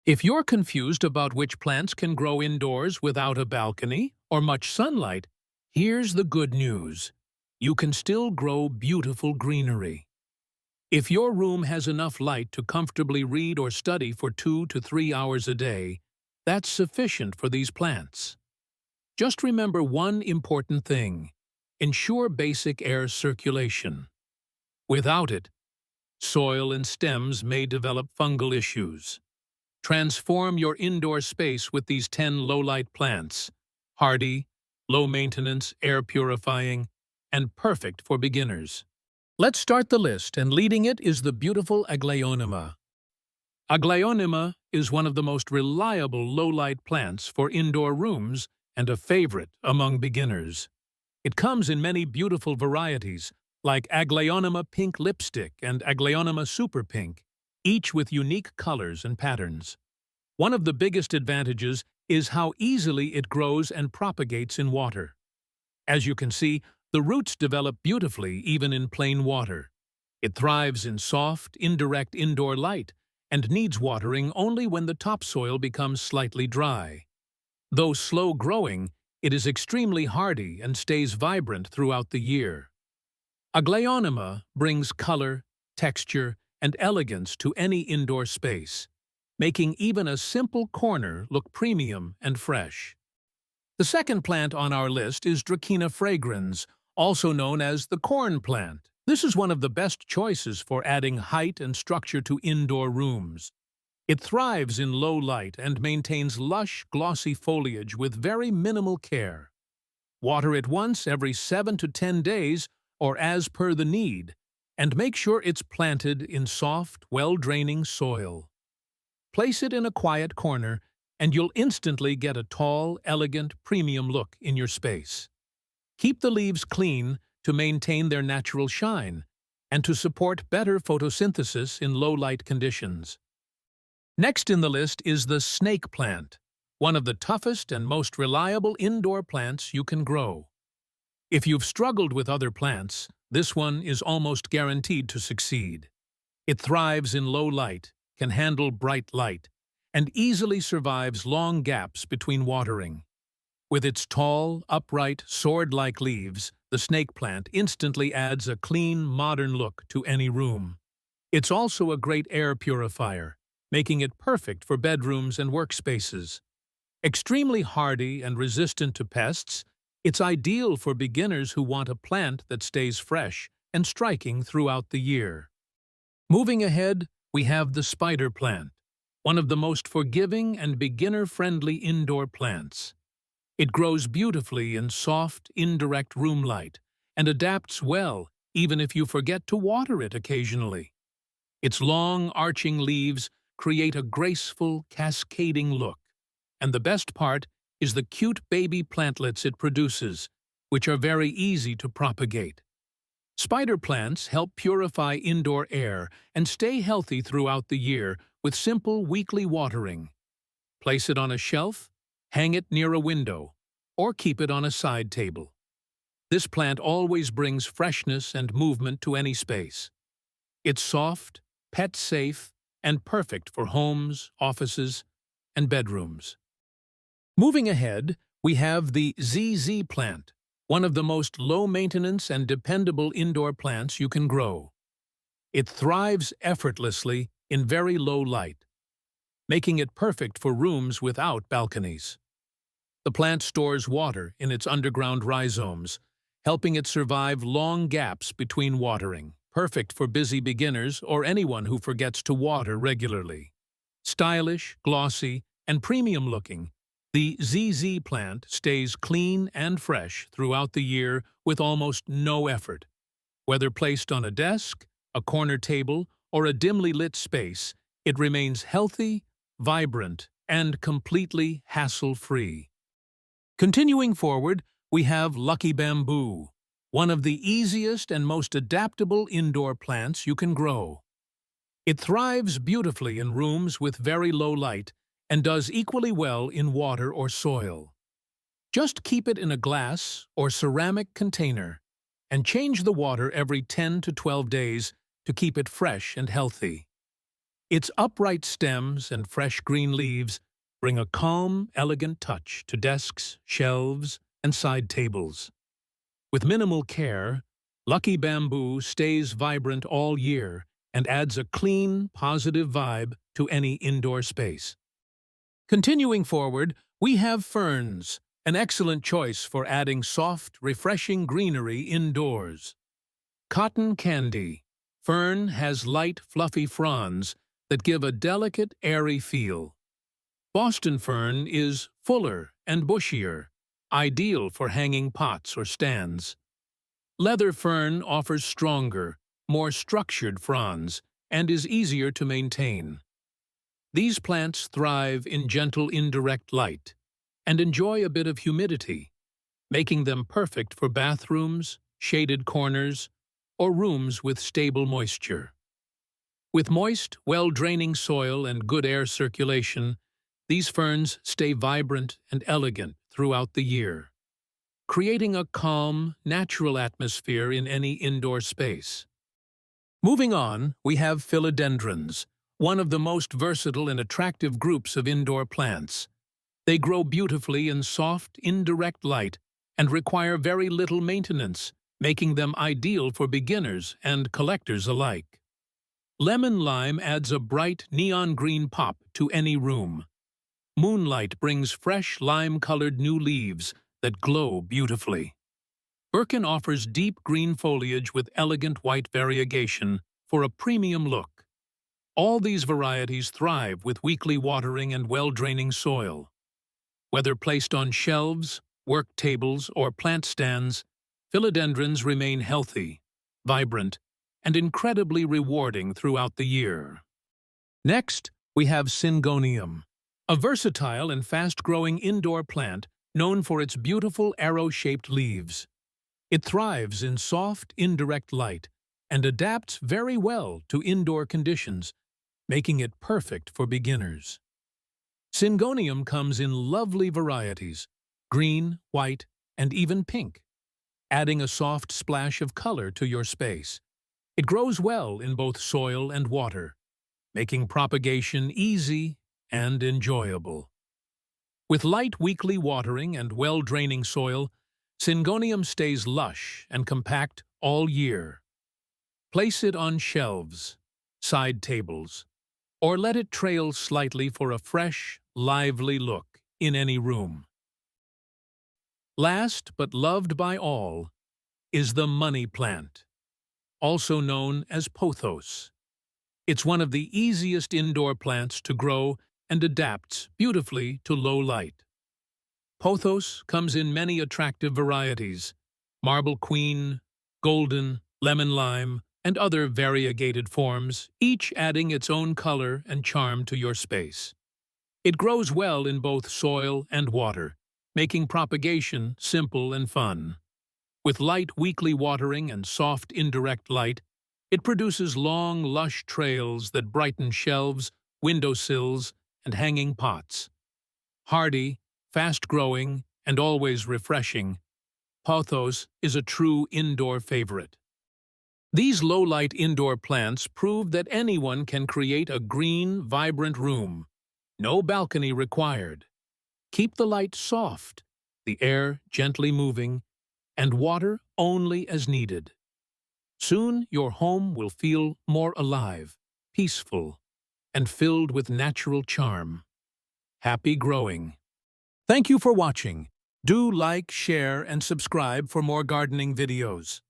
If you're confused about which plants can grow indoors without a balcony or much sunlight, here's the good news. You can still grow beautiful greenery. If your room has enough light to comfortably read or study for 2 to 3 hours a day, that's sufficient for these plants. Just remember one important thing. Ensure basic air circulation. Without it, soil and stems may develop fungal issues. Transform your indoor space with these 10 low-light plants. Hardy, low-maintenance, air-purifying, and perfect for beginners. Let's start the list, and leading it is the beautiful Aglaonema. Aglaonema is one of the most reliable low-light plants for indoor rooms and a favorite among beginners. It comes in many beautiful varieties, like Aglaonema Pink Lipstick and Aglaonema Super Pink, each with unique colors and patterns. One of the biggest advantages is how easily it grows and propagates in water. As you can see, the roots develop beautifully even in plain water. It thrives in soft, indirect indoor light and needs watering only when the topsoil becomes slightly dry. Though slow-growing, it is extremely hardy and stays vibrant throughout the year. Aglaonema brings color, texture, and elegance to any indoor space, making even a simple corner look premium and fresh. The second plant on our list is Dracaena Fragrans, also known as the corn plant. This is one of the best choices for adding height and structure to indoor rooms. It thrives in low light and maintains lush, glossy foliage with very minimal care. Water it once every 7 to 10 days or as per the need, and make sure it's planted in soft, well-draining soil. Place it in a quiet corner, and you'll instantly get a tall, elegant, premium look in your space. Keep the leaves clean to maintain their natural shine and to support better photosynthesis in low-light conditions. Next in the list is the snake plant, one of the toughest and most reliable indoor plants you can grow. If you've struggled with other plants, this one is almost guaranteed to succeed. It thrives in low light, can handle bright light, and easily survives long gaps between watering. With its tall, upright, sword-like leaves, the snake plant instantly adds a clean, modern look to any room. It's also a great air purifier, making it perfect for bedrooms and workspaces. Extremely hardy and resistant to pests, it's ideal for beginners who want a plant that stays fresh and striking throughout the year. Moving ahead, we have the spider plant, one of the most forgiving and beginner-friendly indoor plants. It grows beautifully in soft, indirect room light and adapts well even if you forget to water it occasionally. Its long, arching leaves create a graceful, cascading look, and the best part is the cute baby plantlets it produces, which are very easy to propagate. Spider plants help purify indoor air and stay healthy throughout the year with simple weekly watering. Place it on a shelf, hang it near a window, or keep it on a side table. This plant always brings freshness and movement to any space. It's soft, pet-safe, and perfect for homes, offices, and bedrooms. Moving ahead, we have the ZZ plant, one of the most low-maintenance and dependable indoor plants you can grow. It thrives effortlessly in very low light, making it perfect for rooms without balconies. The plant stores water in its underground rhizomes, helping it survive long gaps between watering, perfect for busy beginners or anyone who forgets to water regularly. Stylish, glossy, and premium-looking, the ZZ plant stays clean and fresh throughout the year with almost no effort. Whether placed on a desk, a corner table, or a dimly lit space, it remains healthy, vibrant, and completely hassle-free. Continuing forward, we have Lucky Bamboo, one of the easiest and most adaptable indoor plants you can grow. It thrives beautifully in rooms with very low light and does equally well in water or soil. Just keep it in a glass or ceramic container and change the water every 10 to 12 days to keep it fresh and healthy. Its upright stems and fresh green leaves bring a calm, elegant touch to desks, shelves, and side tables. With minimal care, Lucky Bamboo stays vibrant all year and adds a clean, positive vibe to any indoor space. Continuing forward, we have ferns, an excellent choice for adding soft, refreshing greenery indoors. Cotton candy. Fern has light, fluffy fronds that give a delicate, airy feel. Boston fern is fuller and bushier, ideal for hanging pots or stands. Leather fern offers stronger, more structured fronds and is easier to maintain. These plants thrive in gentle indirect light and enjoy a bit of humidity, making them perfect for bathrooms, shaded corners, or rooms with stable moisture. With moist, well-draining soil and good air circulation, these ferns stay vibrant and elegant throughout the year, creating a calm, natural atmosphere in any indoor space. Moving on, we have philodendrons, one of the most versatile and attractive groups of indoor plants. They grow beautifully in soft, indirect light and require very little maintenance, making them ideal for beginners and collectors alike. Lemon lime adds a bright neon green pop to any room. Moonlight brings fresh lime-colored new leaves that glow beautifully. Birkin offers deep green foliage with elegant white variegation for a premium look. All these varieties thrive with weekly watering and well-draining soil. Whether placed on shelves, work tables, or plant stands, philodendrons remain healthy, vibrant, and incredibly rewarding throughout the year. Next, we have Syngonium, a versatile and fast-growing indoor plant known for its beautiful arrow-shaped leaves. It thrives in soft, indirect light and adapts very well to indoor conditions, making it perfect for beginners. Syngonium comes in lovely varieties, green, white, and even pink, adding a soft splash of color to your space. It grows well in both soil and water, making propagation easy and enjoyable. With light weekly watering and well-draining soil, Syngonium stays lush and compact all year. Place it on shelves, side tables, or let it trail slightly for a fresh, lively look in any room. Last but loved by all is the money plant, also known as Pothos. It's one of the easiest indoor plants to grow and adapts beautifully to low light. Pothos comes in many attractive varieties: marble queen, golden, lemon lime, and other variegated forms, each adding its own color and charm to your space. It grows well in both soil and water, making propagation simple and fun. With light weekly watering and soft indirect light, it produces long, lush trails that brighten shelves, windowsills, and hanging pots. Hardy, fast-growing, and always refreshing, Pothos is a true indoor favorite. These low-light indoor plants prove that anyone can create a green, vibrant room. No balcony required. Keep the light soft, the air gently moving, and water only as needed. Soon your home will feel more alive, peaceful, and filled with natural charm. Happy growing! Thank you for watching. Do like, share, and subscribe for more gardening videos.